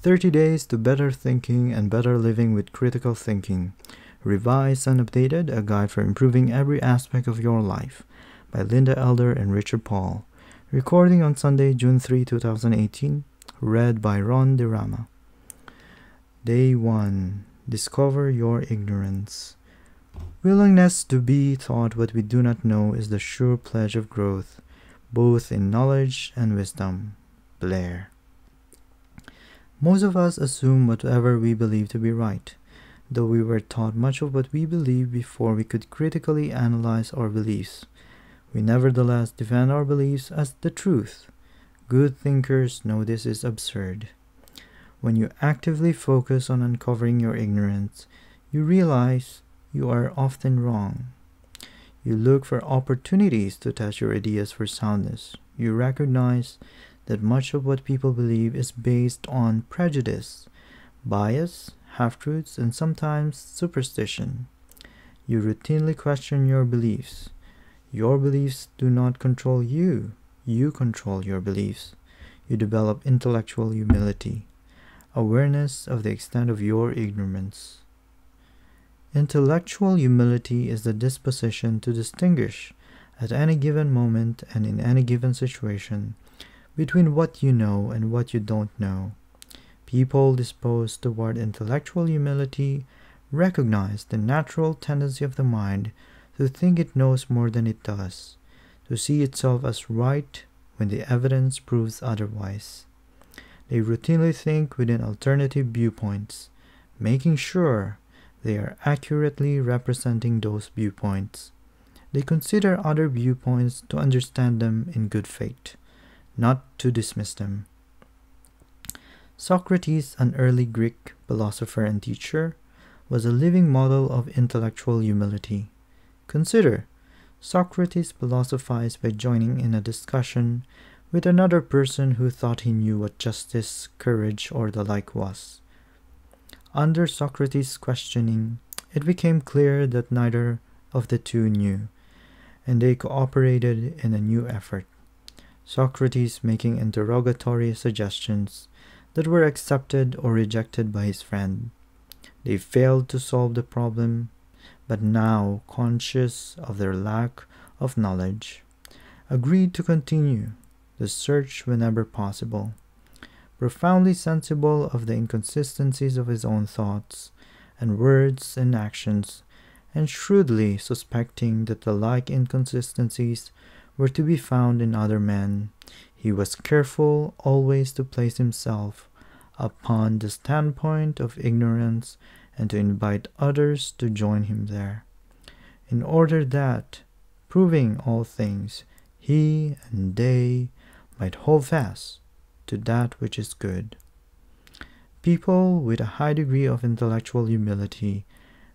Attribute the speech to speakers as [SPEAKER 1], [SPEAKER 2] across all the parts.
[SPEAKER 1] 30 Days to Better Thinking and Better Living with Critical Thinking. Revised and Updated, a guide for improving every aspect of your life, by Linda Elder and Richard Paul. Recording on Sunday, June 3, 2018. Read by Ron DeRama. Day 1. Discover your ignorance. Willingness to be taught what we do not know is the sure pledge of growth, both in knowledge and wisdom. Blair. Most of us assume whatever we believe to be right, though we were taught much of what we believe before we could critically analyze our beliefs. We nevertheless defend our beliefs as the truth. Good thinkers know this is absurd. When you actively focus on uncovering your ignorance, you realize you are often wrong. You look for opportunities to test your ideas for soundness. You recognize that much of what people believe is based on prejudice, bias, half-truths, and sometimes superstition. You routinely question your beliefs. Your beliefs do not control you. You control your beliefs. You develop intellectual humility, awareness of the extent of your ignorance. Intellectual humility is the disposition to distinguish, at any given moment and in any given situation, between what you know and what you don't know. People disposed toward intellectual humility recognize the natural tendency of the mind to think it knows more than it does, to see itself as right when the evidence proves otherwise. They routinely think within alternative viewpoints, making sure they are accurately representing those viewpoints. They consider other viewpoints to understand them in good faith, not to dismiss them. Socrates, an early Greek philosopher and teacher, was a living model of intellectual humility. Consider, Socrates philosophized by joining in a discussion with another person who thought he knew what justice, courage, or the like was. Under Socrates' questioning, it became clear that neither of the two knew, and they cooperated in a new effort. Socrates making interrogatory suggestions that were accepted or rejected by his friend. They failed to solve the problem, but now, conscious of their lack of knowledge, agreed to continue the search whenever possible. Profoundly sensible of the inconsistencies of his own thoughts and words and actions, and shrewdly suspecting that the like inconsistencies were to be found in other men, he was careful always to place himself upon the standpoint of ignorance and to invite others to join him there, in order that, proving all things, he and they might hold fast to that which is good. People with a high degree of intellectual humility,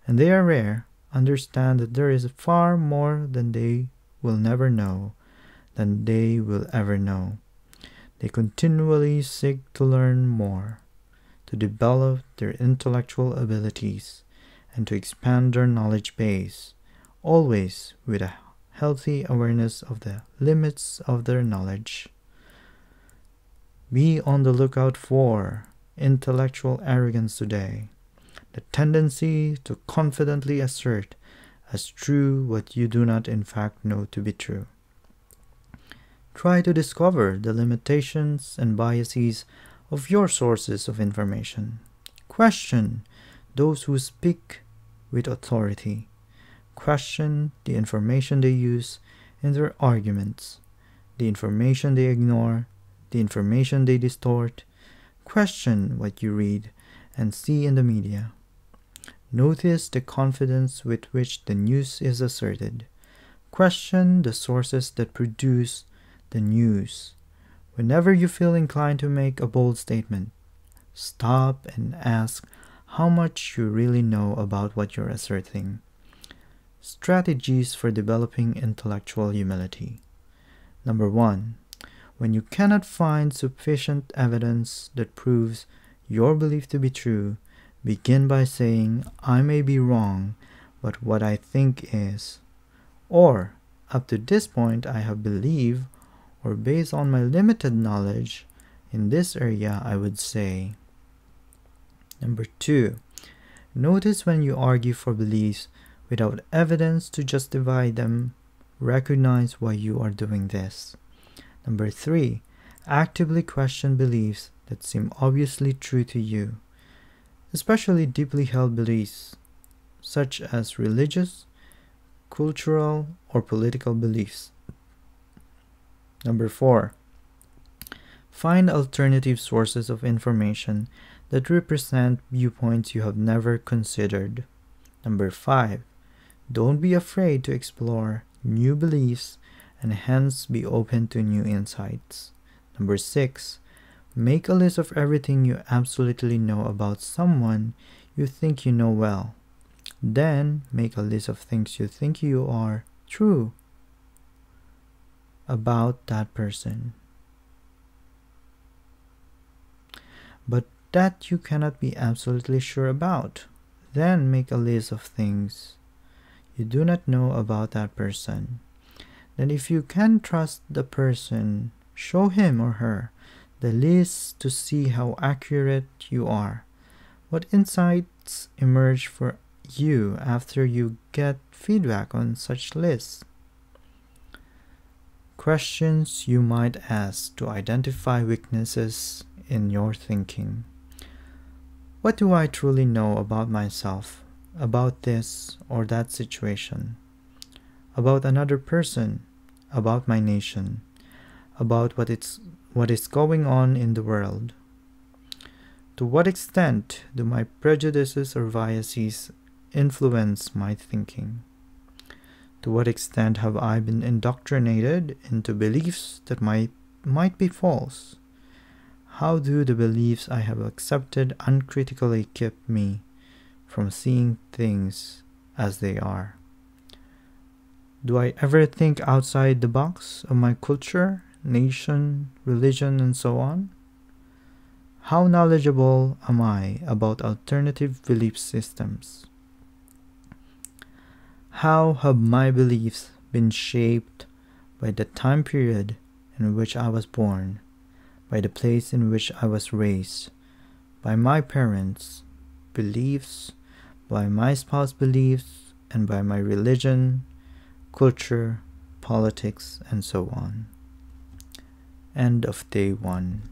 [SPEAKER 1] and they are rare, understand that there is far more than they will never know, than they will ever know. They continually seek to learn more, to develop their intellectual abilities, and to expand their knowledge base, always with a healthy awareness of the limits of their knowledge. Be on the lookout for intellectual arrogance today, the tendency to confidently assert as true what you do not in fact know to be true. Try to discover the limitations and biases of your sources of information. Question those who speak with authority. Question the information they use in their arguments, the information they ignore, the information they distort. Question what you read and see in the media. Notice the confidence with which the news is asserted. Question the sources that produce the news. Whenever you feel inclined to make a bold statement, stop and ask how much you really know about what you're asserting. Strategies for developing intellectual humility. Number 1. When you cannot find sufficient evidence that proves your belief to be true, begin by saying, I may be wrong, but what I think is. Or, up to this point I have believed, or based on my limited knowledge in this area, I would say. Number 2, notice when you argue for beliefs without evidence to justify them. Recognize why you are doing this. Number 3, actively question beliefs that seem obviously true to you, especially deeply held beliefs such as religious, cultural, or political beliefs. Number 4, find alternative sources of information that represent viewpoints you have never considered. Number 5, don't be afraid to explore new beliefs and hence be open to new insights. Number 6, make a list of everything you absolutely know about someone you think you know well. Then make a list of things you think you are true about that person, but that you cannot be absolutely sure about. Then make a list of things you do not know about that person. Then if you can trust the person, show him or her the list to see how accurate you are. What insights emerge for you after you get feedback on such lists? Questions you might ask to identify weaknesses in your thinking. What do I truly know about myself, about this or that situation, about another person, about my nation, about what is going on in the world? To what extent do my prejudices or biases influence my thinking? To what extent have I been indoctrinated into beliefs that might be false? How do the beliefs I have accepted uncritically keep me from seeing things as they are? Do I ever think outside the box of my culture, nation, religion, and so on? How knowledgeable am I about alternative belief systems? How have my beliefs been shaped by the time period in which I was born, by the place in which I was raised, by my parents' beliefs, by my spouse's beliefs, and by my religion, culture, politics, and so on? End of day 1.